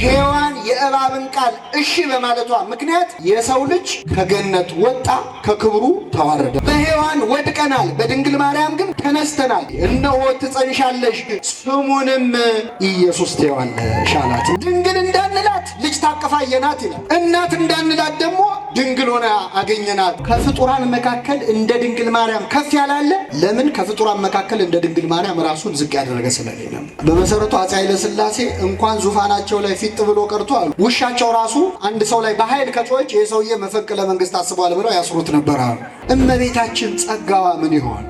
ሔዋን የእባብን ቃል እሺ በማለቷ ምክንያት የሰው ልጅ ከገነት ወጣ፣ ከክብሩ ተዋረደ። በሔዋን ወድቀናል፣ በድንግል ማርያም ግን ተነስተናል። እነሆ ትጸንሻለሽ፣ ስሙንም ኢየሱስ ትዪዋለሽ አላት። ድንግል እንዳንላት ልጅ ታቀፋየናት ይላል። እናት እንዳንላት ደግሞ ድንግል ሆና አገኘናት። ከፍጡራን መካከል እንደ ድንግል ማርያም ከፍ ያላለ ለምን? ከፍጡራን መካከል እንደ ድንግል ማርያም ራሱን ዝቅ ያደረገ ስለሌለ። በመሰረቱ አፄ ኃይለ ሥላሴ እንኳን ዙፋናቸው ላይ ፊት ብሎ ቀርቶ አሉ ውሻቸው ራሱ አንድ ሰው ላይ በኃይል ከጮች ይህ ሰውዬ መፈንቅለ መንግስት አስቧል ብለው ያስሩት ነበር አሉ። እመቤታችን ጸጋዋ ምን ይሆን?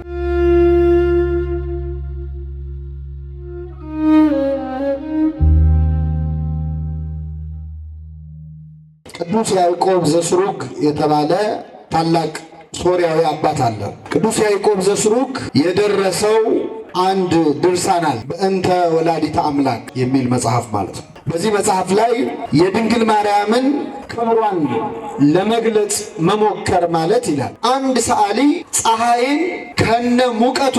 ቅዱስ ያዕቆብ ዘስሩግ የተባለ ታላቅ ሶርያዊ አባት አለ። ቅዱስ ያዕቆብ ዘስሩግ የደረሰው አንድ ድርሳን አለ፣ በእንተ ወላዲተ አምላክ የሚል መጽሐፍ ማለት ነው። በዚህ መጽሐፍ ላይ የድንግል ማርያምን ክብሯን ለመግለጽ መሞከር ማለት ይላል አንድ ሰዓሊ ፀሐይን ከነ ሙቀቷ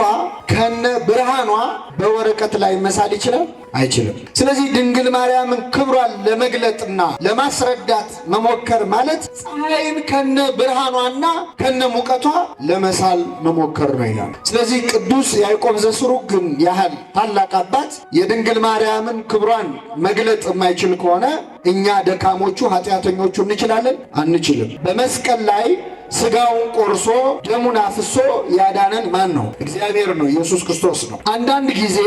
ከነ ብርሃኗ በወረቀት ላይ መሳል ይችላል? አይችልም። ስለዚህ ድንግል ማርያምን ክብሯን ለመግለጥና ለማስረዳት መሞከር ማለት ፀሐይን ከነ ብርሃኗና ከነ ሙቀቷ ለመሳል መሞከር ነው ይላል። ስለዚህ ቅዱስ ያዕቆብ ዘስሩግ ግን ያህል ታላቅ አባት የድንግል ማርያምን ክብሯን መግለጥ የማይችል ከሆነ እኛ ደካሞቹ ኃጢአተኞቹ እንችላለን? አንችልም። በመስቀል ላይ ስጋውን ቆርሶ ደሙን አፍሶ ያዳነን ማን ነው? እግዚአብሔር ነው፣ ኢየሱስ ክርስቶስ ነው። አንዳንድ ጊዜ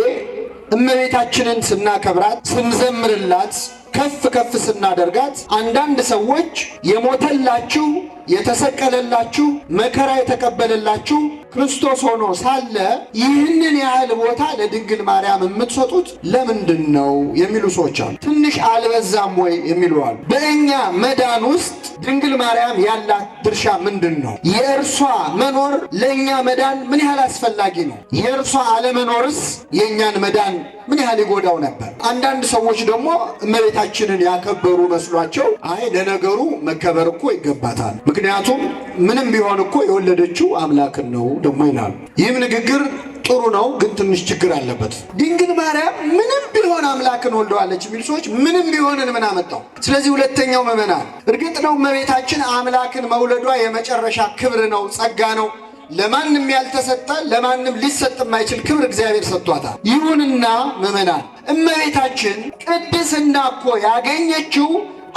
እመቤታችንን ስናከብራት፣ ስንዘምርላት፣ ከፍ ከፍ ስናደርጋት አንዳንድ ሰዎች የሞተላችሁ የተሰቀለላችሁ መከራ የተቀበለላችሁ ክርስቶስ ሆኖ ሳለ ይህንን ያህል ቦታ ለድንግል ማርያም የምትሰጡት ለምንድን ነው የሚሉ ሰዎች አሉ። ትንሽ አልበዛም ወይ የሚሉ አሉ። በእኛ መዳን ውስጥ ድንግል ማርያም ያላት ድርሻ ምንድን ነው? የእርሷ መኖር ለእኛ መዳን ምን ያህል አስፈላጊ ነው? የእርሷ አለመኖርስ የእኛን መዳን ምን ያህል ይጎዳው ነበር? አንዳንድ ሰዎች ደግሞ እመቤታችንን ያከበሩ መስሏቸው አይ ለነገሩ መከበር እኮ ይገባታል፣ ምክንያቱም ምንም ቢሆን እኮ የወለደችው አምላክን ነው ደግሞ ይላሉ። ይህም ንግግር ጥሩ ነው፣ ግን ትንሽ ችግር አለበት። ድንግል ማርያም ምንም ቢሆን አምላክን ወልደዋለች የሚሉ ሰዎች ምንም ቢሆንን ምን አመጣው? ስለዚህ ሁለተኛው ምዕመናን፣ እርግጥ ነው እመቤታችን አምላክን መውለዷ የመጨረሻ ክብር ነው፣ ጸጋ ነው። ለማንም ያልተሰጠ ለማንም ሊሰጥ የማይችል ክብር እግዚአብሔር ሰጥቷታል። ይሁንና ምዕመናን፣ እመቤታችን ቅድስና እኮ ያገኘችው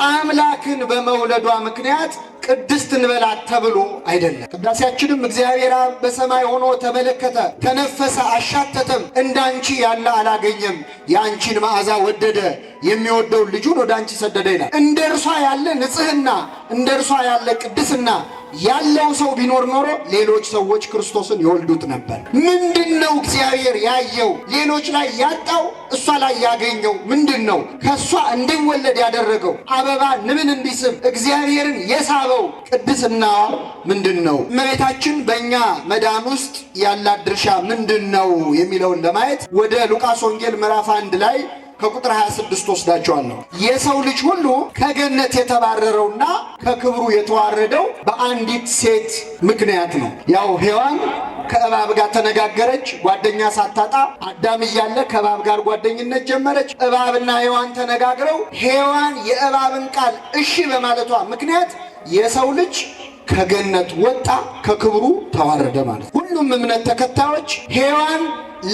አምላክን በመውለዷ ምክንያት ቅድስት እንበላት ተብሎ አይደለም። ቅዳሴያችንም እግዚአብሔር አብ በሰማይ ሆኖ ተመለከተ፣ ተነፈሰ፣ አሻተተም፣ እንዳንቺ ያለ አላገኘም፣ የአንቺን መዓዛ ወደደ፣ የሚወደውን ልጁን ወደ አንቺ ሰደደ ይላል። እንደ እርሷ ያለ ንጽሕና እንደ እርሷ ያለ ቅድስና ያለው ሰው ቢኖር ኖሮ ሌሎች ሰዎች ክርስቶስን ይወልዱት ነበር። ምንድነው እግዚአብሔር ያየው ሌሎች ላይ ያጣው እሷ ላይ ያገኘው ምንድነው? ከሷ እንዲወለድ ያደረገው አበባ ንብን እንዲስብ እግዚአብሔርን የሳበው ቅድስናዋ ምንድነው? እመቤታችን በእኛ መዳን ውስጥ ያላት ድርሻ ምንድነው የሚለውን ለማየት ወደ ሉቃስ ወንጌል ምዕራፍ 1 ላይ ከቁጥር 26 ወስዳቸዋለሁ። የሰው ልጅ ሁሉ ከገነት የተባረረውና ከክብሩ የተዋረደው በአንዲት ሴት ምክንያት ነው። ያው ሔዋን ከእባብ ጋር ተነጋገረች፣ ጓደኛ ሳታጣ አዳም እያለ ከእባብ ጋር ጓደኝነት ጀመረች። እባብና ሔዋን ተነጋግረው ሔዋን የእባብን ቃል እሺ በማለቷ ምክንያት የሰው ልጅ ከገነት ወጣ፣ ከክብሩ ተዋረደ ማለት። ሁሉም እምነት ተከታዮች ሔዋን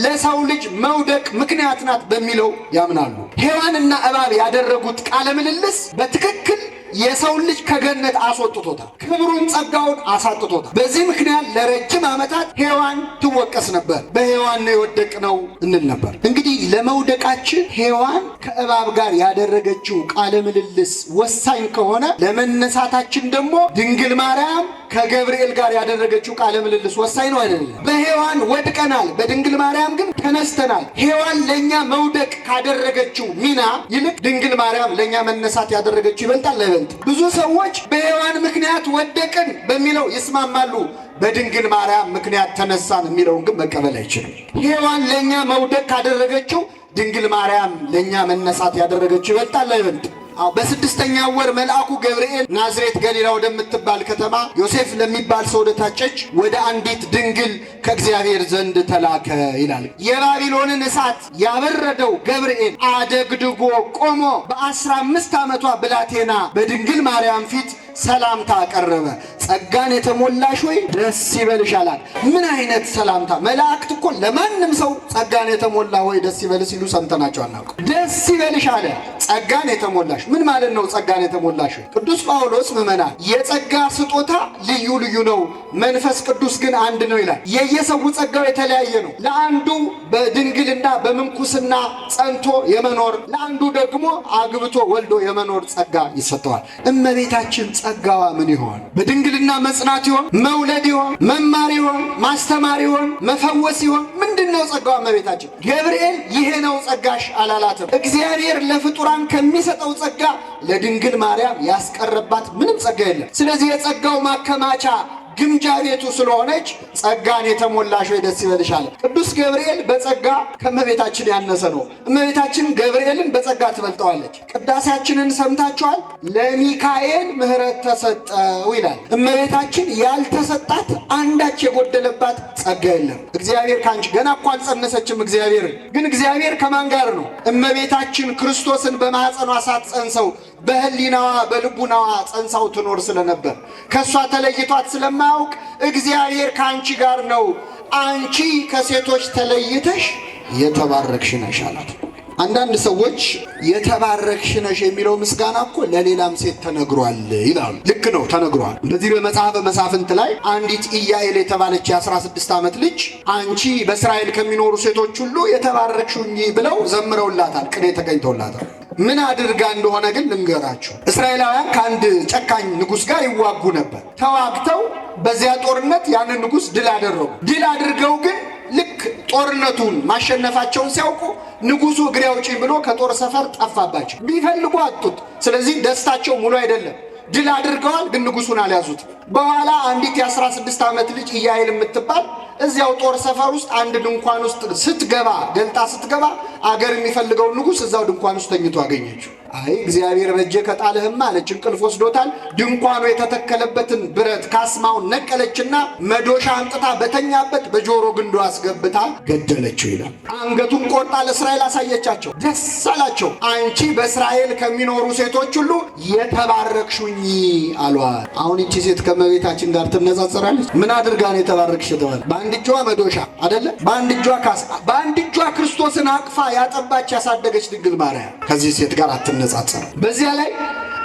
ለሰው ልጅ መውደቅ ምክንያት ናት በሚለው ያምናሉ። ሔዋንና እባብ ያደረጉት ቃለ ምልልስ በትክክል የሰው ልጅ ከገነት አስወጥቶታል፣ ክብሩን ጸጋውን አሳጥቶታል። በዚህ ምክንያት ለረጅም ዓመታት ሔዋን ትወቀስ ነበር። በሔዋን ነው የወደቅነው እንል ነበር። እንግዲህ ለመውደቃችን ሔዋን ከእባብ ጋር ያደረገችው ቃለ ምልልስ ወሳኝ ከሆነ ለመነሳታችን ደግሞ ድንግል ማርያም ከገብርኤል ጋር ያደረገችው ቃለ ምልልስ ወሳኝ ነው አይደለም? በሔዋን ወድቀናል፣ በድንግል ማርያም ግን ተነስተናል። ሔዋን ለእኛ መውደቅ ካደረገችው ሚና ይልቅ ድንግል ማርያም ለእኛ መነሳት ያደረገችው ይበልጣል አይበልጥም? ብዙ ሰዎች በሔዋን ምክንያት ወደቅን በሚለው ይስማማሉ፣ በድንግል ማርያም ምክንያት ተነሳን የሚለውን ግን መቀበል አይችልም። ሔዋን ለእኛ መውደቅ ካደረገችው ድንግል ማርያም ለእኛ መነሳት ያደረገችው ይበልጣል አይበልጥም? በስድስተኛው ወር መልአኩ ገብርኤል ናዝሬት ገሊላ ወደምትባል ከተማ ዮሴፍ ለሚባል ሰው ወደታጨች ወደ አንዲት ድንግል ከእግዚአብሔር ዘንድ ተላከ ይላል። የባቢሎንን እሳት ያበረደው ገብርኤል አደግድጎ ቆሞ በ15 ዓመቷ ብላቴና በድንግል ማርያም ፊት ሰላምታ አቀረበ። ጸጋን የተሞላሽ ሆይ ደስ ይበልሽ አላት። ምን አይነት ሰላምታ! መላእክት እኮ ለማንም ሰው ጸጋን የተሞላ ሆይ ደስ ይበልሽ ሲሉ ሰምተናቸው አናውቅም። ደስ ይበልሽ አለ። ጸጋን የተሞላሽ ምን ማለት ነው? ጸጋን የተሞላሽ ቅዱስ ጳውሎስ ምዕመናን የጸጋ ስጦታ ልዩ ልዩ ነው፣ መንፈስ ቅዱስ ግን አንድ ነው ይላል። የየሰው ጸጋው የተለያየ ነው። ለአንዱ በድንግልና በምንኩስና ጸንቶ የመኖር፣ ለአንዱ ደግሞ አግብቶ ወልዶ የመኖር ጸጋ ይሰጠዋል። እመቤታችን ጸጋዋ ምን ይሆን? በድንግልና መጽናት ይሆን? መውለድ ይሆን? መማር ይሆን? ማስተማር ይሆን? መፈወስ ይሆን? ምንድነው ጸጋዋ እመቤታችን? ገብርኤል ይሄ ነው ጸጋሽ አላላትም። እግዚአብሔር ለፍጡራን ከሚሰጠው ጸጋ ለድንግል ማርያም ያስቀረባት ምንም ጸጋ የለም። ስለዚህ የጸጋው ማከማቻ ግምጃ ቤቱ ስለሆነች ጸጋን የተሞላሽ ሆይ ደስ ይበልሽ አለ። ቅዱስ ገብርኤል በጸጋ ከእመቤታችን ያነሰ ነው። እመቤታችን ገብርኤልን በጸጋ ትበልጠዋለች። ቅዳሴያችንን ሰምታችኋል። ለሚካኤል ምሕረት ተሰጠው ይላል። እመቤታችን ያልተሰጣት አንዳች የጎደለባት ጸጋ የለም። እግዚአብሔር ካንቺ ገና እኮ አልጸነሰችም። እግዚአብሔር ከማን ጋር ነው? እመቤታችን ክርስቶስን በማኅፀኗ ሳትጸንሰው በህሊናዋ በልቡናዋ ጸንሳው ትኖር ስለነበር ከሷ ተለይቷት ስለማያውቅ እግዚአብሔር ካንቺ ጋር ነው፣ አንቺ ከሴቶች ተለይተሽ የተባረክሽ ነሽ አላት። አንዳንድ ሰዎች የተባረክሽ ነሽ የሚለው ምስጋና እኮ ለሌላም ሴት ተነግሯል ይላሉ። ልክ ነው፣ ተነግሯል። እንደዚህ በመጽሐፈ መሳፍንት ላይ አንዲት ኢያኤል የተባለች የ16 ዓመት ልጅ አንቺ በእስራኤል ከሚኖሩ ሴቶች ሁሉ የተባረክሽ ሁኚ ብለው ዘምረውላታል፣ ቅኔ ተገኝተውላታል። ምን አድርጋ እንደሆነ ግን ልንገራችሁ። እስራኤላውያን ከአንድ ጨካኝ ንጉሥ ጋር ይዋጉ ነበር። ተዋግተው በዚያ ጦርነት ያንን ንጉሥ ድል አደረጉ። ድል አድርገው ግን ልክ ጦርነቱን ማሸነፋቸውን ሲያውቁ ንጉሡ እግሬ አውጪኝ ብሎ ከጦር ሰፈር ጠፋባቸው። ቢፈልጉ አጡት። ስለዚህ ደስታቸው ሙሉ አይደለም። ድል አድርገዋል፣ ግን ንጉሡን አልያዙት። በኋላ አንዲት የ16 ዓመት ልጅ ኢያኤል የምትባል እዚያው ጦር ሰፈር ውስጥ አንድ ድንኳን ውስጥ ስትገባ ገልጣ ስትገባ አገር የሚፈልገውን ንጉሥ እዛው ድንኳን ውስጥ ተኝቶ አገኘችው። አይ እግዚአብሔር በእጄ ከጣልህማ አለች። እንቅልፍ ወስዶታል። ድንኳኑ የተተከለበትን ብረት ካስማውን ነቀለችና መዶሻ አምጥታ በተኛበት በጆሮ ግንዱ አስገብታ ገደለችው ይላል። አንገቱን ቆርጣ ለእስራኤል አሳየቻቸው። ደስ አላቸው። አንቺ በእስራኤል ከሚኖሩ ሴቶች ሁሉ የተባረክሽ ሁኚ አሏት። አሁን እቺ ሴት ከእመቤታችን ጋር ትነጻጸራለች? ምን አድርጋ ነው የተባረክሽ የተባለ? በአንድ እጇ መዶሻ አይደለ? በአንድ እጇ ካስ፣ በአንድ እጇ ክርስቶስን አቅፋ ያጠባች ያሳደገች ድንግል ማርያም ከዚህ ሴት ጋር አትነጻጸር። በዚያ ላይ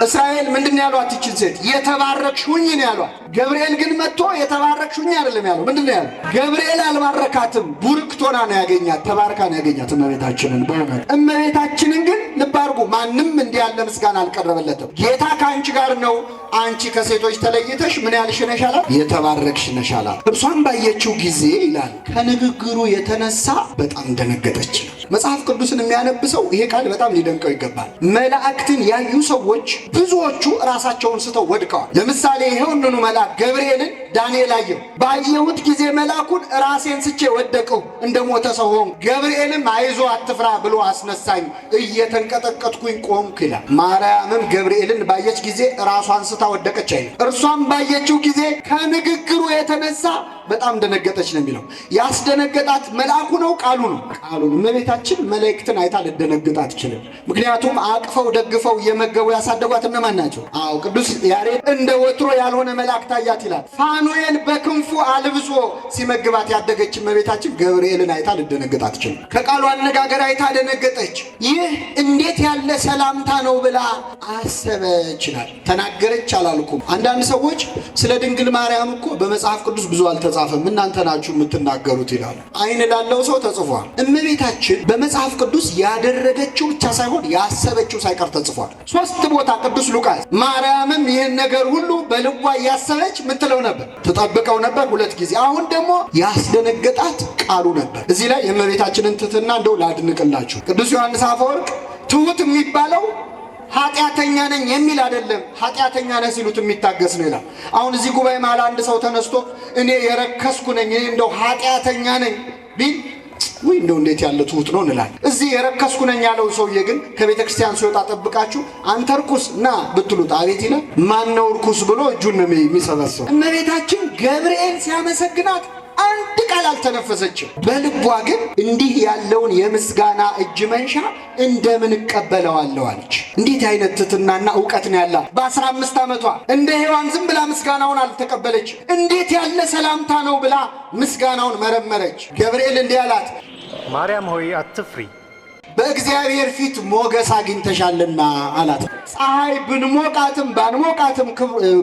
እስራኤል ምንድነው ያሏት? ይችን ሴት የተባረክሽ ሁኚ ነው ያሏት። ገብርኤል ግን መጥቶ የተባረክሽ ሁኚ አይደለም ያለው። ምንድነው ያለው? ገብርኤል አልባረካትም፣ ቡርክቶና ነው ያገኛት፣ ተባርካ ነው ያገኛት እመቤታችንን። በእውነት እመቤታችንን ግን ልብ አድርጉ፣ ማንም እንዲህ ያለ ምስጋና አልቀረበለትም። ጌታ ከአንቺ ጋር ነው፣ አንቺ ከሴቶች ተለይተሽ ምን ያልሽ ነሽ አላት? የተባረክሽ ነሽ አላት። እርሷን ባየችው ጊዜ ይላል ከንግግሩ የተነሳ በጣም ደነገጠች። መጽሐፍ ቅዱስን የሚያነብሰው ይሄ ቃል በጣም ሊደንቀው ይገባል። መላእክትን ያዩ ሰዎች ብዙዎቹ ራሳቸውን ስተው ወድቀዋል። ለምሳሌ ይሄውንኑ መልአክ ገብርኤልን ዳንኤል አየው። ባየሁት ጊዜ መልአኩን ራሴን ስቼ ወደቅሁ፣ እንደ ሞተ ሰው ሆንኩ። ገብርኤልም አይዞ አትፍራ ብሎ አስነሳኝ፣ እየተንቀጠቀጥኩኝ ቆምኩ ይላል። ማርያምም ገብርኤልን ባየች ጊዜ ራሷን ስታ ወደቀች አይደል? እርሷም ባየችው ጊዜ ከንግግሩ የተነሳ በጣም ደነገጠች ነው የሚለው። ያስደነገጣት መልአኩ ነው ቃሉ ነው? ቃሉ ነው። እመቤታችን መላእክትን አይታ ልደነግጥ አትችልም። ምክንያቱም አቅፈው ደግፈው እየመገቡ ያሳደጓት እነማን ናቸው? አዎ ቅዱስ ያሬድ እንደ ወትሮ ያልሆነ መልአክ ታያት ይላል። ፋኑኤል በክንፉ አልብሶ ሲመግባት ያደገች እመቤታችን ገብርኤልን አይታ ልደነግጥ አትችልም። ከቃሉ አነጋገር አይታ ደነገጠች። ይህ እንዴት ያለ ሰላምታ ነው ብላ አሰበች ይላል። ተናገረች አላልኩም። አንዳንድ ሰዎች ስለ ድንግል ማርያም እኮ በመጽሐፍ ቅዱስ ብዙ አልተጻፈም፣ እናንተ ናችሁ የምትናገሩት ይላሉ። አይን ላለው ሰው ተጽፏል። እመቤታችን በመጽሐፍ ቅዱስ ያደረገችው ብቻ ሳይሆን ያሰበችው ሳይቀር ተጽፏል። 3 ቦታ ቅዱስ ሉቃስ ማርያምም ይህን ነገር ሁሉ በልቧ እያሰበች ምትለው ነበር፣ ትጠብቀው ነበር 2 ጊዜ። አሁን ደግሞ ያስደነገጣት ቃሉ ነበር። እዚህ ላይ የእመቤታችንን ትሕትና እንደው ላድንቅላችሁ። ቅዱስ ዮሐንስ አፈወርቅ ትሑት የሚባለው ኃጢአተኛ ነኝ የሚል አይደለም፣ ኃጢአተኛ ነህ ሲሉት የሚታገስ ነው ይላል። አሁን እዚህ ጉባኤ መሃል አንድ ሰው ተነስቶ እኔ የረከስኩ ነኝ፣ እኔ እንደው ኃጢአተኛ ነኝ ቢል ወይ እንደው እንዴት ያለ ትሁት ነው እንላለን። እዚህ የረከስኩ ነኝ ያለው ሰውዬ ግን ከቤተ ክርስቲያን ሲወጣ ጠብቃችሁ አንተ ርኩስ ና ብትሉት አቤት ይላል። ማን ነው ርኩስ ብሎ እጁን ነው የሚሰበሰው። እመቤታችን ገብርኤል ሲያመሰግናት አንድ ቃል አልተነፈሰችም። በልቧ ግን እንዲህ ያለውን የምስጋና እጅ መንሻ እንደምን እቀበለዋለሁ አለች። እንዴት አይነት ትሕትናና ዕውቀት ነው ያላት! በ15 ዓመቷ እንደ ሔዋን ዝም ብላ ምስጋናውን አልተቀበለች። እንዴት ያለ ሰላምታ ነው ብላ ምስጋናውን መረመረች። ገብርኤል እንዲህ አላት፣ ማርያም ሆይ አትፍሪ፣ በእግዚአብሔር ፊት ሞገስ አግኝተሻልና አላት። ፀሐይ ብንሞቃትም ባንሞቃትም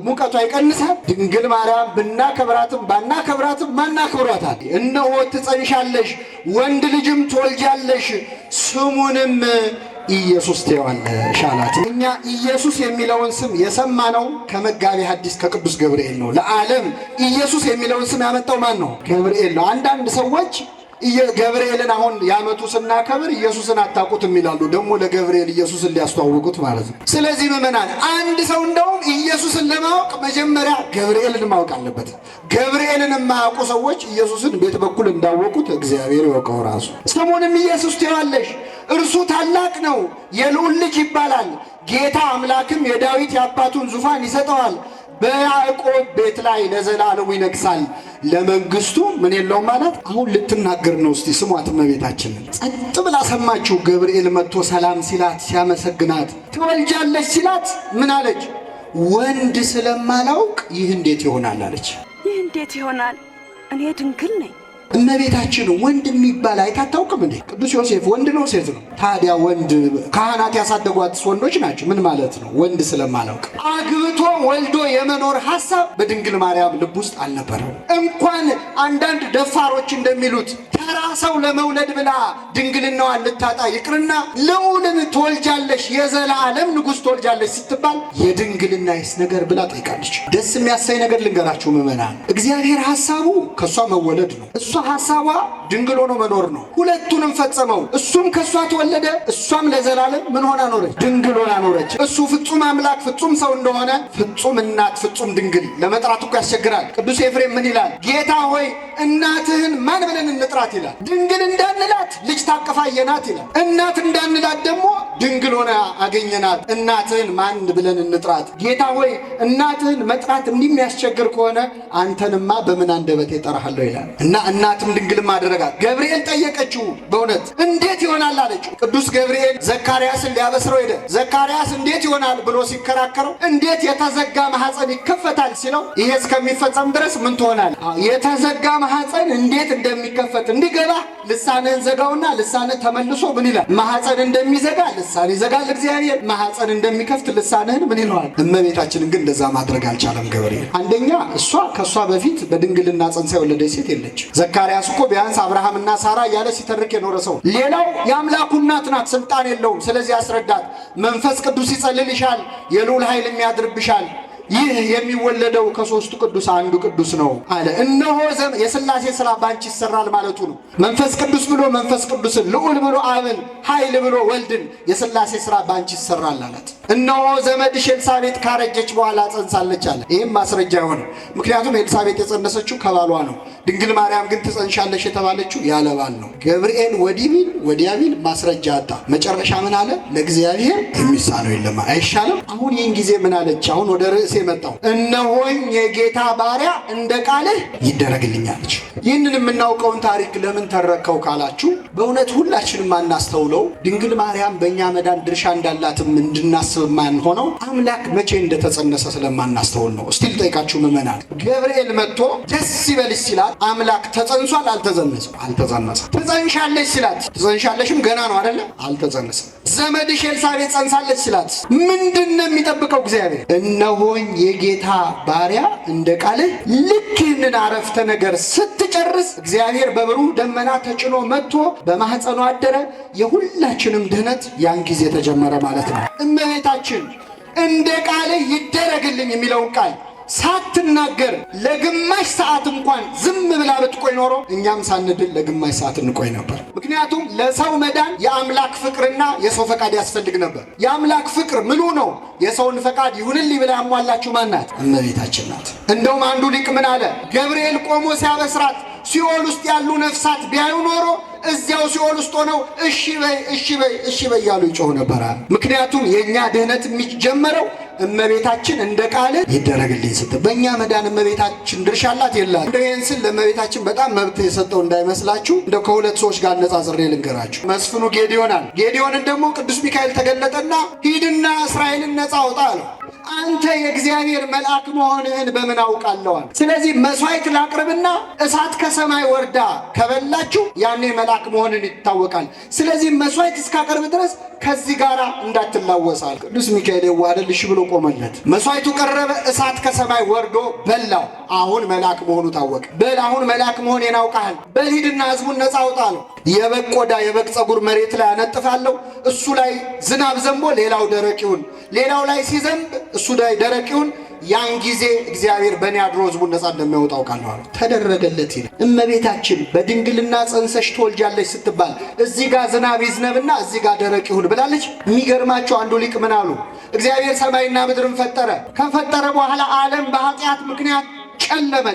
ሙቀቷ አይቀንሳት። ድንግል ማርያም ብናከብራትም ባናከብራትም ማናክብሯታል። እነሆ ትጸንሻለሽ፣ ወንድ ልጅም ትወልጃለሽ፣ ስሙንም ኢየሱስ ትይዋለሽ አላት። እኛ ኢየሱስ የሚለውን ስም የሰማነው ከመጋቤ ሐዲስ ከቅዱስ ገብርኤል ነው። ለዓለም ኢየሱስ የሚለውን ስም ያመጣው ማን ነው? ገብርኤል ነው። አንዳንድ ሰዎች ገብርኤልን አሁን ያመጡ ስናከብር ኢየሱስን አታውቁትም ይላሉ። ደግሞ ለገብርኤል ኢየሱስን ሊያስተዋውቁት ማለት ነው። ስለዚህ ምእመናን አንድ ሰው እንደውም ኢየሱስን ለማወቅ መጀመሪያ ገብርኤልን ማወቅ አለበት። ገብርኤልን የማያውቁ ሰዎች ኢየሱስን ቤት በኩል እንዳወቁት እግዚአብሔር ይወቀው ራሱ። ስሙንም ኢየሱስ ትይዋለሽ፣ እርሱ ታላቅ ነው፣ የልዑል ልጅ ይባላል። ጌታ አምላክም የዳዊት የአባቱን ዙፋን ይሰጠዋል፣ በያዕቆብ ቤት ላይ ለዘላለሙ ይነግሣል፣ ለመንግስቱ ምን የለውም ማለት። አሁን ልትናገር ነው። እስቲ ስሟት እመቤታችንን። ጸጥ ብላ ሰማችሁ። ገብርኤል መጥቶ ሰላም ሲላት ሲያመሰግናት፣ ትወልጃለች ሲላት ምን አለች? ወንድ ስለማላውቅ ይህ እንዴት ይሆናል አለች። ይህ እንዴት ይሆናል? እኔ ድንግል ነኝ። እመቤታችን ወንድ የሚባል አይታታውቅም እንዴ? ቅዱስ ዮሴፍ ወንድ ነው ሴት ነው? ታዲያ ወንድ ካህናት ያሳደጓት ወንዶች ናቸው። ምን ማለት ነው? ወንድ ስለማላውቅ። አግብቶ ወልዶ የመኖር ሐሳብ በድንግል ማርያም ልብ ውስጥ አልነበረም። እንኳን አንዳንድ ደፋሮች እንደሚሉት ተራ ሰው ለመውለድ ብላ ድንግልናዋን ልታጣ ይቅርና ልዑልን ትወልጃለሽ፣ የዘላለም ንጉሥ ትወልጃለሽ ስትባል የድንግልናይስ ነገር ብላ ጠይቃለች። ደስ የሚያሳይ ነገር ልንገራችሁ ምእመናን። እግዚአብሔር ሐሳቡ ከእሷ መወለድ ነው። እሷ ሐሳቧ ድንግል ሆኖ መኖር ነው። ሁለቱንም ፈጸመው። እሱም ከእሷ ተወለደ፣ እሷም ለዘላለም ምን ሆና ኖረች? ድንግል ሆና ኖረች። እሱ ፍጹም አምላክ ፍጹም ሰው እንደሆነ ፍጹም እናት ፍጹም ድንግል ለመጥራት እኮ ያስቸግራል። ቅዱስ ኤፍሬም ምን ይላል? ጌታ ሆይ እናትህን ማን ብለን እንጥራት ይላል። ድንግል እንዳንላት ልጅ ታቀፋየናት ይላል። እናት እንዳንላት ደግሞ ድንግል ሆና አገኘናት። እናትህን ማን ብለን እንጥራት? ጌታ ሆይ እናትህን መጥራት እንደሚያስቸግር ከሆነ አንተንማ በምን አንደበቴ እጠራሃለሁ ይላል። እና እናትም ድንግልም አደረጋት። ገብርኤል ጠየቀችው፣ በእውነት እንዴት ይሆናል አለችው። ቅዱስ ገብርኤል ዘካርያስን ሊያበስረው ሄደ። ዘካርያስ እንዴት ይሆናል ብሎ ሲከራከረው እንዴት የተዘጋ ማህፀን ይከፈታል ሲለው ይሄ እስከሚፈጸም ድረስ ምን ትሆናል? የተዘጋ ማህፀን እንዴት እንደሚከፈት እንዲገባ ልሳንህን ዘጋውና ልሳንህ ተመልሶ ምን ይላል? ማህፀን እንደሚዘጋ ልሳን ይዘጋል እግዚአብሔር፣ ማህፀን እንደሚከፍት ልሳንህን ምን ይለዋል? እመቤታችንን ግን እንደዛ ማድረግ አልቻለም ገብርኤል። አንደኛ እሷ ከእሷ በፊት በድንግልና ጸንሳ የወለደች ሴት የለች። ዘካርያስ እኮ ቢያንስ አብርሃምና ሳራ እያለ ሲተርክ የኖረ ሰው። ሌላው የአምላኩ እናት ናት፣ ስልጣን የለውም። ስለዚህ አስረዳት። መንፈስ ቅዱስ ይጸልልሻል፣ የልዑል ኃይል የሚያድርብሻል። ይህ የሚወለደው ከሦስቱ ቅዱስ አንዱ ቅዱስ ነው አለ። እነሆ የሥላሴ ሥራ ባንቺ ይሰራል ማለቱ ነው። መንፈስ ቅዱስ ብሎ መንፈስ ቅዱስን፣ ልዑል ብሎ አብን፣ ኃይል ብሎ ወልድን የሥላሴ ሥራ ባንቺ ይሰራል አላት። እነሆ ዘመድሽ ኤልሳቤጥ ካረጀች በኋላ ጸንሳለች አለ። ይህም ማስረጃ የሆነ ምክንያቱም ኤልሳቤጥ የጸነሰችው ከባሏ ነው። ድንግል ማርያም ግን ትጸንሻለሽ የተባለችው ያለ ባል ነው። ገብርኤል ወዲህ ቢል ወዲያ ቢል ማስረጃ አጣ። መጨረሻ ምን አለ? ለእግዚአብሔር የሚሳነው የለም። አይሻልም? አሁን ይህን ጊዜ ምን አለች? አሁን ወደ ርዕሴ መጣው። እነሆኝ የጌታ ባሪያ እንደ ቃልህ ይደረግልኛለች። ይህንን የምናውቀውን ታሪክ ለምን ተረከው ካላችሁ በእውነት ሁላችንም አናስተውለው። ድንግል ማርያም በእኛ መዳን ድርሻ እንዳላትም እንድናስብ ማን ሆነው አምላክ መቼ እንደተጸነሰ ስለማናስተውል ነው። እስቲ ልጠይቃችሁ ምእመናን፣ ገብርኤል መጥቶ ደስ ይበልሽ ሲላት አምላክ ተጸንሷል? አልተጸነሰም? አልተጸነሰም። ትጸንሻለች ሲላት ትጸንሻለሽም ገና ነው አይደለ? አልተጸነሰም። ዘመድሽ ኤልሳቤጥ ጸንሳለች ሲላት ምንድን ነው የሚጠብቀው እግዚአብሔር? እነሆኝ የጌታ ባሪያ እንደ ቃልህ። ልክ ይህንን አረፍተ ነገር ስትጨርስ እግዚአብሔር በብሩህ ደመና ተጭኖ መጥቶ በማህፀኗ አደረ። የሁላችንም ድህነት ያን ጊዜ ተጀመረ ማለት ነው። እመቤታችን እንደ ቃልህ ይደረግልኝ የሚለውን ቃል ሳትናገር ለግማሽ ሰዓት እንኳን ዝም ብላ ብትቆይ ኖሮ እኛም ሳንድል ለግማሽ ሰዓት እንቆይ ነበር። ምክንያቱም ለሰው መዳን የአምላክ ፍቅርና የሰው ፈቃድ ያስፈልግ ነበር። የአምላክ ፍቅር ምሉ ነው። የሰውን ፈቃድ ይሁንልኝ ብላ ያሟላችሁ ማን ናት? እመቤታችን ናት። እንደውም አንዱ ሊቅ ምን አለ? ገብርኤል ቆሞ ሲያበስራት ሲኦል ውስጥ ያሉ ነፍሳት ቢያዩ ኖሮ እዚያው ሲኦል ውስጥ ሆነው እሺ በይ እሺ በይ እሺ በይ ያሉ ይጮህ ነበር። ምክንያቱም የኛ ድህነት የሚጀመረው እመቤታችን እንደ ቃል ይደረግልኝ ስትል፣ በእኛ መዳን እመቤታችን ድርሻ አላት የላት? እንደ ይህን ስል ለእመቤታችን በጣም መብት የሰጠው እንዳይመስላችሁ። እንደ ከሁለት ሰዎች ጋር አነጻጽሬ ልንገራችሁ። መስፍኑ ጌዲዮናል። ጌዲዮንን ደግሞ ቅዱስ ሚካኤል ተገለጠና ሂድና እስራኤልን ነጻ አውጣ አለው። አንተ የእግዚአብሔር መልአክ መሆንህን በምን አውቃለሁ? ስለዚህ መስዋዕት ላቅርብና እሳት ከሰማይ ወርዳ ከበላችሁ ያኔ መልአክ መሆንን ይታወቃል። ስለዚህ መስዋዕት እስካቀርብ ድረስ ከዚህ ጋር እንዳትላወሳል። ቅዱስ ሚካኤል የዋደልሽ ብሎ ቆመለት። መስዋዕቱ ቀረበ፣ እሳት ከሰማይ ወርዶ በላው። አሁን መልአክ መሆኑ ታወቀ። በል አሁን መልአክ መሆኔን አውቃል። በል ሂድና ህዝቡን ነጻ አውጣ አለው። የበግ ቆዳ የበግ ጸጉር መሬት ላይ አነጥፋለሁ። እሱ ላይ ዝናብ ዘንቦ ሌላው ደረቅ ይሁን፣ ሌላው ላይ ሲዘንብ እሱ ላይ ደረቅ ይሁን። ያን ጊዜ እግዚአብሔር በእኔ አድሮ ህዝቡን ነጻ እንደሚያወጣው ቃል አለው። ተደረገለት ይላል። እመቤታችን በድንግልና ጸንሰሽ ትወልጃለሽ ስትባል እዚህ ጋር ዝናብ ይዝነብና እዚህ ጋር ደረቅ ይሁን ብላለች። የሚገርማቸው አንዱ ሊቅ ምን አሉ? እግዚአብሔር ሰማይና ምድርን ፈጠረ። ከፈጠረ በኋላ ዓለም በኃጢአት ምክንያት ጨለማ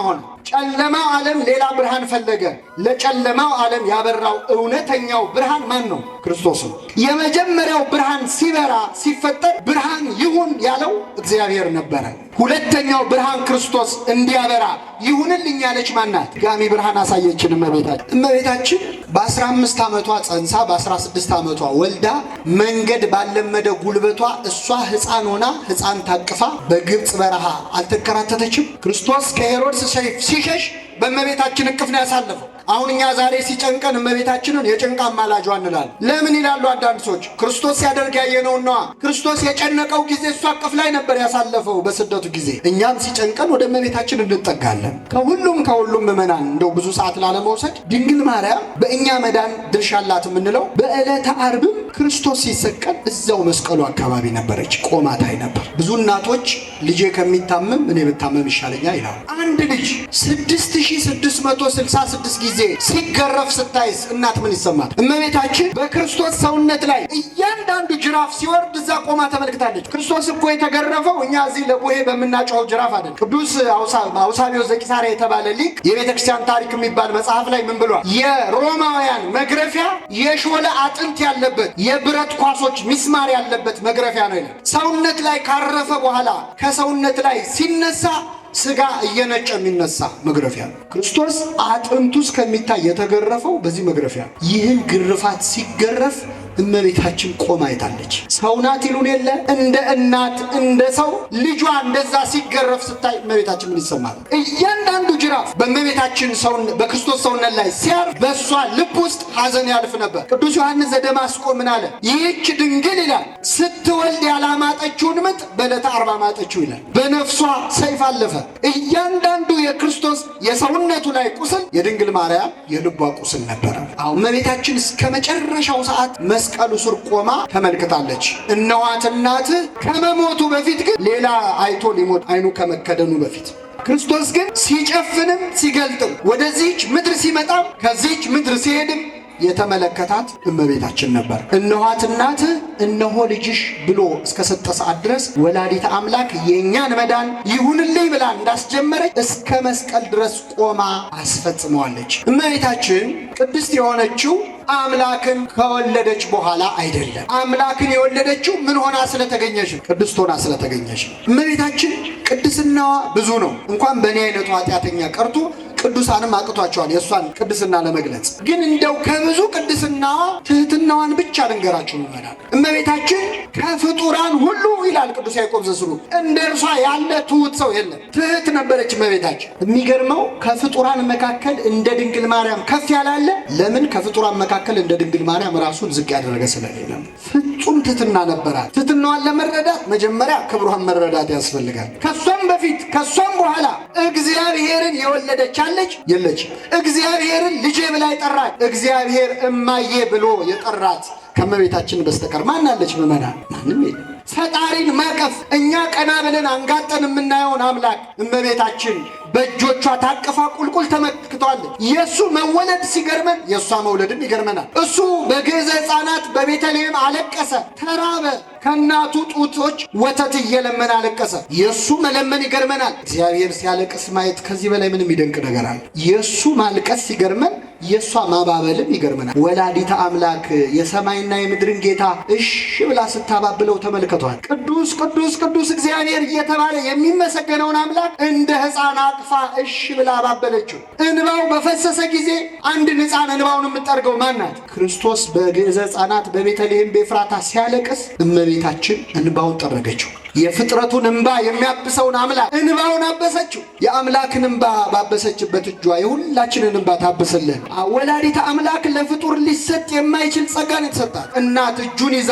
ሆነ። ጨለማው ዓለም ሌላ ብርሃን ፈለገ። ለጨለማው ዓለም ያበራው እውነተኛው ብርሃን ማን ነው? ክርስቶስ ነው። የመጀመሪያው ብርሃን ሲበራ ሲፈጠር ብርሃን ይሁን ያለው እግዚአብሔር ነበረ። ሁለተኛው ብርሃን ክርስቶስ እንዲያበራ ይሁንልኝ ያለች ማናት? ጋሚ ብርሃን አሳየችን እመቤታችን። እመቤታችን በ15 ዓመቷ ጸንሳ በ16 ዓመቷ ወልዳ መንገድ ባለመደ ጉልበቷ እሷ ሕፃን ሆና ሕፃን ታቅፋ በግብፅ በረሃ አልተከራተተችም። ክርስቶስ ከሄሮድስ ሰይፍ ሲሸሽ በእመቤታችን እቅፍ ነው ያሳለፈው። አሁን እኛ ዛሬ ሲጨንቀን እመቤታችንን የጭንቅ አማላጇ እንላለን። ለምን ይላሉ አንዳንድ ሰዎች? ክርስቶስ ሲያደርግ ያየነውና ክርስቶስ የጨነቀው ጊዜ እሷ እቅፍ ላይ ነበር ያሳለፈው በስደቱ ጊዜ። እኛም ሲጨንቀን ወደ እመቤታችን እንጠጋለን። ከሁሉም ምዕመናን እንደው ብዙ ሰዓት ላለመውሰድ ድንግል ማርያም በእኛ መዳን ድርሻ አላት የምንለው በዕለተ ዓርብም ክርስቶስ ሲሰቀል እዛው መስቀሉ አካባቢ ነበረች፣ ቆማ ታይ ነበር። ብዙ እናቶች ልጄ ከሚታመም እኔ ብታመም ይሻለኛል ይላሉ። አንድ ልጅ 6666 ጊዜ ሲገረፍ ስታይስ እናት ምን ይሰማል? እመቤታችን በክርስቶስ ሰውነት ላይ እያንዳንዱ ጅራፍ ሲወርድ እዛ ቆማ ተመልክታለች። ክርስቶስ እኮ የተገረፈው እኛ እዚህ ለቡሄ በምናጮኸው ጅራፍ አይደለም። ቅዱስ አውሳብዮስ ዘቂሳርያ የተባለ ሊቅ የቤተክርስቲያን ታሪክ የሚባል መጽሐፍ ላይ ምን ብሏል? የሮማውያን መግረፊያ የሾለ አጥንት ያለበት የብረት ኳሶች ሚስማር ያለበት መግረፊያ ነው ይላል። ሰውነት ላይ ካረፈ በኋላ ከሰውነት ላይ ሲነሳ ስጋ እየነጨ የሚነሳ መግረፊያ ነው። ክርስቶስ አጥንቱ እስከሚታይ የተገረፈው በዚህ መግረፊያ ነው። ይህን ግርፋት ሲገረፍ እመቤታችን ቆማ አይታለች። ሰው ናት ይሉን የለ እንደ እናት እንደ ሰው ልጇ እንደዛ ሲገረፍ ስታይ እመቤታችን ምን ይሰማል? እያንዳንዱ ጅራፍ በእመቤታችን በክርስቶስ ሰውነት ላይ ሲያርፍ በእሷ ልብ ውስጥ ሐዘን ያልፍ ነበር። ቅዱስ ዮሐንስ ዘደማስቆ ምን አለ? ይህች ድንግል ይላል ስትወልድ ያላማጠችውን ምጥ በዕለተ ዓርብ አማጠችው ይላል። በነፍሷ ሰይፍ አለፈ። እያንዳንዱ የክርስቶስ የሰውነቱ ላይ ቁስል የድንግል ማርያም የልቧ ቁስል ነበረ። አሁን እመቤታችን እስከ መጨረሻው ሰዓት መስቀሉ ስር ቆማ ተመልክታለች። እነኋት እናትህ ከመሞቱ በፊት ግን ሌላ አይቶ ሊሞት አይኑ ከመከደኑ በፊት ክርስቶስ ግን ሲጨፍንም ሲገልጥም ወደዚህች ምድር ሲመጣም ከዚህች ምድር ሲሄድም የተመለከታት እመቤታችን ነበር። እነኋት እናትህ እነሆ ልጅሽ ብሎ እስከ ሰጠ ሰዓት ድረስ ወላዲተ አምላክ የእኛን መዳን ይሁንልኝ ብላ እንዳስጀመረች እስከ መስቀል ድረስ ቆማ አስፈጽመዋለች። እመቤታችን ቅድስት የሆነችው አምላክን ከወለደች በኋላ አይደለም። አምላክን የወለደችው ምን ሆና ስለተገኘች? ቅድስት ሆና ስለተገኘች። እመቤታችን ቅድስናዋ ብዙ ነው። እንኳን በእኔ አይነቱ ኃጢአተኛ ቀርቶ ቅዱሳንም አቅቷቸዋል የእሷን ቅድስና ለመግለጽ። ግን እንደው ከብዙ ቅድስናዋ ትህትናዋን ብቻ ልንገራችሁ ይሆናል። እመቤታችን ከፍጡራን ሁሉ ይላል ቅዱስ ያዕቆብ ዘስሩግ እንደ እርሷ ያለ ትሁት ሰው የለም። ትህት ነበረች እመቤታችን። የሚገርመው ከፍጡራን መካከል እንደ ድንግል ማርያም ከፍ ያላለ ለምን? ከፍጡራን መካከል እንደ ድንግል ማርያም ራሱን ዝቅ ያደረገ ስለሌለ። ፍጹም ትህትና ነበራት። ትህትናዋን ለመረዳት መጀመሪያ ክብሯን መረዳት ያስፈልጋል። ከሷም በፊት ከሷም በኋላ እግዚአብሔርን የወለደች አለች የለች? እግዚአብሔርን ልጄ ብላ የጠራች እግዚአብሔር እማዬ ብሎ የጠራት ከእመቤታችን በስተቀር ማን አለች? ምዕመናን ማንም የለም። ፈጣሪን ማቀፍ እኛ ቀና ብለን አንጋጠን የምናየውን አምላክ እመቤታችን በእጆቿ ታቅፋ ቁልቁል ተመልክተዋለች። የእሱ መወለድ ሲገርመን የእሷ መውለድም ይገርመናል። እሱ በግዕዘ ሕፃናት በቤተልሔም አለቀሰ፣ ተራበ፣ ከእናቱ ጡቶች ወተት እየለመን አለቀሰ። የእሱ መለመን ይገርመናል። እግዚአብሔር ሲያለቅስ ማየት ከዚህ በላይ ምንም ይደንቅ ነገር አለ? የእሱ ማልቀስ ሲገርመን የሷ ማባበልም ይገርመናል። ወላዲተ አምላክ የሰማይና የምድርን ጌታ እሺ ብላ ስታባብለው ተመልከቷል። ቅዱስ ቅዱስ ቅዱስ እግዚአብሔር እየተባለ የሚመሰገነውን አምላክ እንደ ሕፃን አቅፋ እሺ ብላ አባበለችው። እንባው በፈሰሰ ጊዜ አንድ ሕፃን እንባውን የምትጠርገው ማናት? ክርስቶስ በግዕዘ ሕፃናት በቤተልሔም በኤፍራታ ሲያለቅስ እመቤታችን እንባውን ጠረገችው። የፍጥረቱን እንባ የሚያብሰውን አምላክ እንባውን አበሰችው። የአምላክን እንባ ባበሰችበት እጇ የሁላችንን እንባ ታብስልን። ወላዲተ አምላክ ለፍጡር ሊሰጥ የማይችል ጸጋን የተሰጣት እናት እጁን ይዛ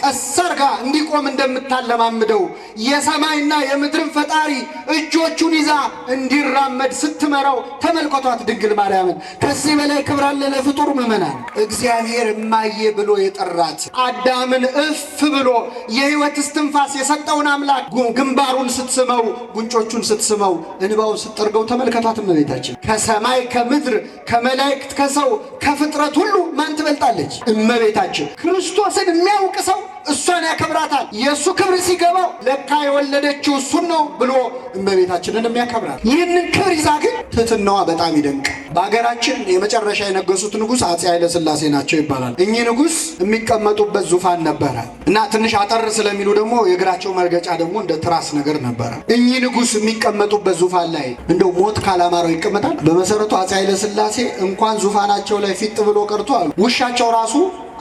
ቀስ አድርጋ እንዲቆም እንደምታለማምደው የሰማይና የምድርን ፈጣሪ እጆቹን ይዛ እንዲራመድ ስትመራው ተመልከቷት ድንግል ማርያምን። ከዚህ በላይ ክብር አለ ለፍጡር ምእመናን? እግዚአብሔር እማዬ ብሎ የጠራት አዳምን እፍ ብሎ የሕይወት እስትንፋስ የሰጠውን አምላክ ግንባሩን ስትስመው፣ ጉንጮቹን ስትስመው፣ እንባውን ስትጠርገው ተመልከቷት እመቤታችን። ከሰማይ ከምድር ከመላእክት ከሰው ከፍጥረት ሁሉ ማን ትበልጣለች? እመቤታችን። ክርስቶስን የሚያውቅ ሰው እሷን ያከብራታል። የእሱ ክብር ሲገባው ለካ የወለደችው እሱን ነው ብሎ እመቤታችንን የሚያከብራት። ይህንን ክብር ይዛ ግን ትሕትናዋ በጣም ይደንቅ። በሀገራችን የመጨረሻ የነገሱት ንጉሥ አፄ ኃይለ ሥላሴ ናቸው ይባላል። እኚህ ንጉሥ የሚቀመጡበት ዙፋን ነበረ እና ትንሽ አጠር ስለሚሉ ደግሞ የእግራቸው መርገጫ ደግሞ እንደ ትራስ ነገር ነበረ። እኚህ ንጉሥ የሚቀመጡበት ዙፋን ላይ እንደው ሞት ካላማረው ይቀመጣል። በመሰረቱ አፄ ኃይለ ሥላሴ እንኳን ዙፋናቸው ላይ ፊት ብሎ ቀርቶ አሉ ውሻቸው ራሱ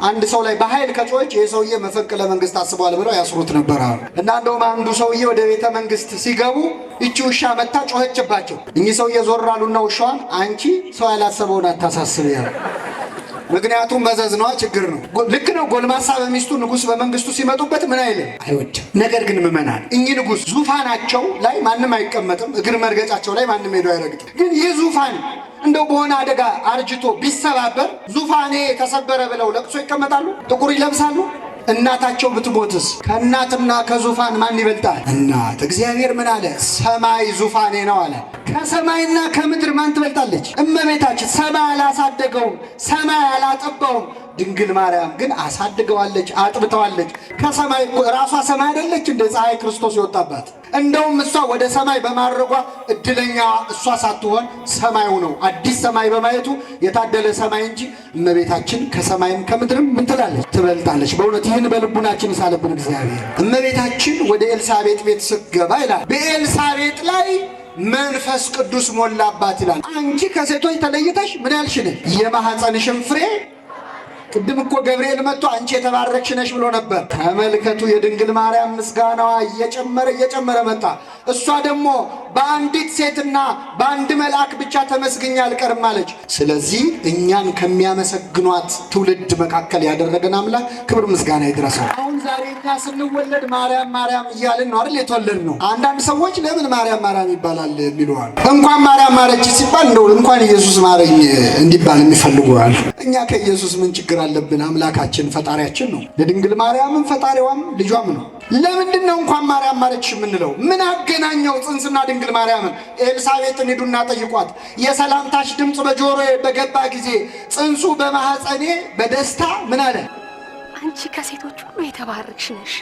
አንድ ሰው ላይ በኃይል ከጮች የሰውዬ መፈንቅለ መንግስት አስቧል ብለው ያስሩት ነበር አሉ። እና እንደውም አንዱ ሰውዬ ወደ ቤተ መንግስት ሲገቡ እቺ ውሻ መታ ጮኸችባቸው። እኚህ ሰውዬ ዞር አሉና ውሻዋን አንቺ ሰው ያላሰበውን አታሳስብ ያሉ። ምክንያቱም መዘዝ ነዋ፣ ችግር ነው። ልክ ነው። ጎልማሳ በሚስቱ ንጉሥ በመንግስቱ ሲመጡበት ምን አይልም አይወድም። ነገር ግን ምእመናን እኚህ ንጉሥ ዙፋናቸው ላይ ማንም አይቀመጥም፣ እግር መርገጫቸው ላይ ማንም ሄዶ አይረግጥም። ግን ይህ ዙፋን እንደው በሆነ አደጋ አርጅቶ ቢሰባበር ዙፋኔ ተሰበረ ብለው ለቅሶ ይቀመጣሉ? ጥቁር ይለብሳሉ? እናታቸው ብትሞትስ? ከእናትና ከዙፋን ማን ይበልጣል? እናት። እግዚአብሔር ምን አለ? ሰማይ ዙፋኔ ነው አለ። ከሰማይና ከምድር ማን ትበልጣለች? እመቤታችን። ሰማይ አላሳደገውም፣ ሰማይ አላጠባውም። ድንግል ማርያም ግን አሳድገዋለች፣ አጥብተዋለች። ከሰማይ ራሷ ሰማይ አይደለች እንደ ፀሐይ ክርስቶስ የወጣባት? እንደውም እሷ ወደ ሰማይ በማድረጓ እድለኛ እሷ ሳትሆን ሰማዩ ነው። አዲስ ሰማይ በማየቱ የታደለ ሰማይ እንጂ እመቤታችን ከሰማይም ከምድርም ምን ትላለች? ትበልጣለች። በእውነት ይህን በልቡናችን ይሳለብን እግዚአብሔር። እመቤታችን ወደ ኤልሳቤጥ ቤት ስትገባ ይላል በኤልሳቤጥ ላይ መንፈስ ቅዱስ ሞላባት ይላል። አንቺ ከሴቶች ተለይተሽ ምን ያልሽ ነሽ? የማኅፀንሽን ፍሬ ቅድም እኮ ገብርኤል መጥቶ አንቺ የተባረክሽ ነሽ ብሎ ነበር። ተመልከቱ የድንግል ማርያም ምስጋናዋ እየጨመረ መጣ። እሷ ደግሞ በአንዲት ሴትና በአንድ መልአክ ብቻ ተመስግኛ አልቀርም አለች። ስለዚህ እኛን ከሚያመሰግኗት ትውልድ መካከል ያደረገን አምላክ ክብር ምስጋና ይድረሰው። አሁን ዛሬ እኛ ስንወለድ ማርያም ማርያም እያልን ነው አይደል የተወለድ ነው። አንዳንድ ሰዎች ለምን ማርያም ማርያም ይባላል የሚሉዋል። እንኳን ማርያም ማረች ሲባል እንደው እንኳን ኢየሱስ ማረኝ እንዲባል የሚፈልጉዋል። እኛ ከኢየሱስ ምን ችግር አለብን? አምላካችን ፈጣሪያችን ነው። ለድንግል ማርያምም ፈጣሪዋም ልጇም ነው። ለምንድን ነው እንኳን ማርያም ማረች የምንለው? ምን አገናኘው ጽንስና ድንግል ማርያምን? ኤልሳቤጥን ሂዱና ጠይቋት። የሰላምታሽ ድምፅ በጆሮዬ በገባ ጊዜ ጽንሱ በማኅፀኔ በደስታ ምን አለ? አንቺ ከሴቶች ሁሉ የተባረክሽ ነሽ፣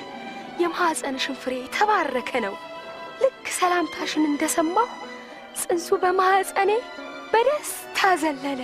የማኅፀንሽን ፍሬ የተባረከ ነው። ልክ ሰላምታሽን እንደሰማሁ ጽንሱ በማኅፀኔ በደስታ ዘለለ።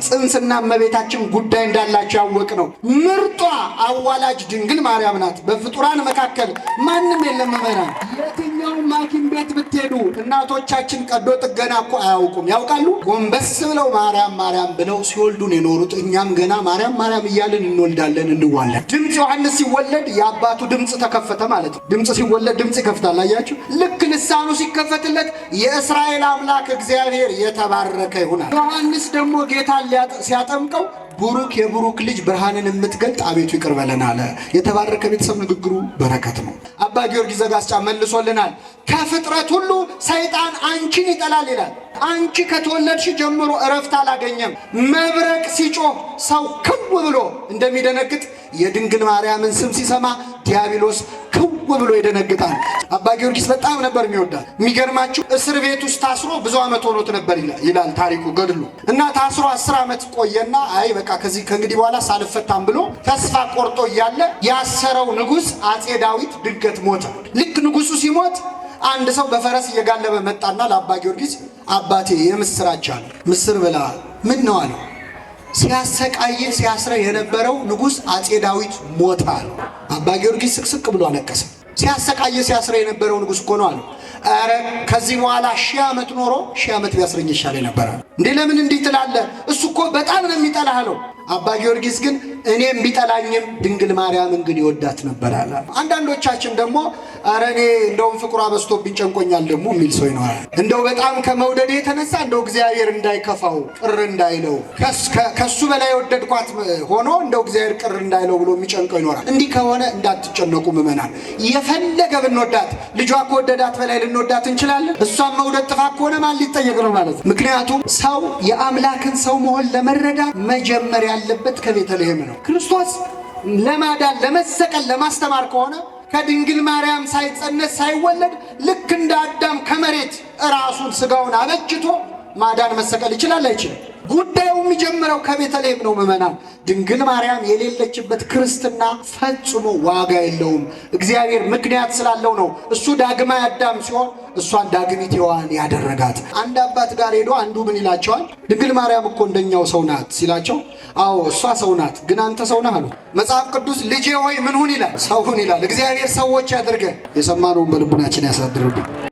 ጽንስና እመቤታችን ጉዳይ እንዳላቸው ያወቅ ነው። ምርጧ አዋላጅ ድንግል ማርያም ናት። በፍጡራን መካከል ማንም የለም። መመራን የትኛውም ሐኪም ቤት ብትሄዱ እናቶቻችን ቀዶ ጥገና እኮ አያውቁም። ያውቃሉ? ጎንበስ ብለው ማርያም ማርያም ብለው ሲወልዱን የኖሩት። እኛም ገና ማርያም ማርያም እያልን እንወልዳለን እንዋለን። ድምፅ ዮሐንስ ሲወለድ የአባቱ ድምፅ ተከፈተ ማለት ነው። ድምፅ ሲወለድ ድምፅ ይከፍታል። አያችሁ? ልክ ልሳኑ ሲከፈትለት የእስራኤል አምላክ እግዚአብሔር የተባረከ ይሁናል። ዮሐንስ ደግሞ ጌታን ሲያጠምቀው ቡሩክ የቡሩክ ልጅ ብርሃንን የምትገልጥ አቤቱ ይቅር በለን አለ። የተባረከ ቤተሰብ ንግግሩ በረከት ነው። አባ ጊዮርጊስ ዘጋስጫ መልሶልናል። ከፍጥረት ሁሉ ሰይጣን አንቺን ይጠላል ይላል። አንቺ ከተወለድሽ ጀምሮ እረፍት አላገኘም። መብረቅ ሲጮህ ሰው ክው ብሎ እንደሚደነግጥ የድንግል ማርያምን ስም ሲሰማ ዲያብሎስ ክው ብሎ ይደነግጣል። አባ ጊዮርጊስ በጣም ነበር የሚወዳት። የሚገርማችሁ እስር ቤት ውስጥ ታስሮ ብዙ ዓመት ሆኖት ነበር ይላል ታሪኩ ገድሉ። እና ታስሮ 10 ዓመት ቆየና አይ በቃ ከእንግዲህ በኋላ ሳልፈታም ብሎ ተስፋ ቆርጦ እያለ ያሰረው ንጉሥ አፄ ዳዊት ድንገት ሞተ። ልክ ንጉሡ ሲሞት አንድ ሰው በፈረስ እየጋለበ መጣና ለአባ ጊዮርጊስ አባቴ የምስራች አለ። ምስር ብላ ምን ነው አለው። ሲያሰቃይ ሲያስረ የነበረው ንጉሥ አጼ ዳዊት ሞተ አለው። አባ ጊዮርጊስ ስቅስቅ ብሎ አለቀሰ። ሲያሰቃይ ሲያስረ የነበረው ንጉሥ እኮ ነው አለው። አረ ከዚህ በኋላ 1000 ዓመት ኖሮ 1000 ዓመት ቢያስረኝ ይሻለኝ ነበር። እንዴ ለምን እንዲህ ትላለህ? እሱ እኮ በጣም ነው የሚጠላህ አለው። አባ ጊዮርጊስ ግን እኔም ቢጠላኝም ድንግል ማርያምን ግን ይወዳት ነበር አለ። አንዳንዶቻችን ደግሞ አረ እኔ እንደውም ፍቅሯ በዝቶብኝ ጨንቆኛል ደግሞ የሚል ሰው ይኖራል። እንደው በጣም ከመውደድ የተነሳ እንደው እግዚአብሔር እንዳይከፋው ቅር እንዳይለው ከሱ በላይ የወደድኳት ሆኖ እንደው እግዚአብሔር ቅር እንዳይለው ብሎ የሚጨንቀው ይኖራል። እንዲህ ከሆነ እንዳትጨነቁ ምእመናን። የፈለገ ብንወዳት ልጇ ከወደዳት በላይ ልንወዳት እንችላለን። እሷን መውደድ ጥፋት ከሆነ ማን ሊጠየቅ ነው ማለት ነው? ምክንያቱም ሰው የአምላክን ሰው መሆን ለመረዳት መጀመሪያ ያለበት ከቤተልሔም ነው። ክርስቶስ ለማዳን ለመሰቀል ለማስተማር ከሆነ ከድንግል ማርያም ሳይጸነስ ሳይወለድ ልክ እንደ አዳም ከመሬት ራሱን ስጋውን አበጅቶ ማዳን መሰቀል ይችላል አይችልም? ጉዳዩ የሚጀምረው ከቤተልሔም ነው ምእመናን። ድንግል ማርያም የሌለችበት ክርስትና ፈጽሞ ዋጋ የለውም። እግዚአብሔር ምክንያት ስላለው ነው እሱ ዳግማዊ አዳም ሲሆን እሷን ዳግሚት ሔዋን ያደረጋት። አንድ አባት ጋር ሄዶ አንዱ ምን ይላቸዋል? ድንግል ማርያም እኮ እንደኛው ሰው ናት ሲላቸው፣ አዎ እሷ ሰው ናት፣ ግን አንተ ሰው ነህ አሉ። መጽሐፍ ቅዱስ ልጄ ሆይ ምን ሁን ይላል? ሰው ሁን ይላል። እግዚአብሔር ሰዎች ያድርገን። የሰማነውን በልቡናችን ያሳድርብን።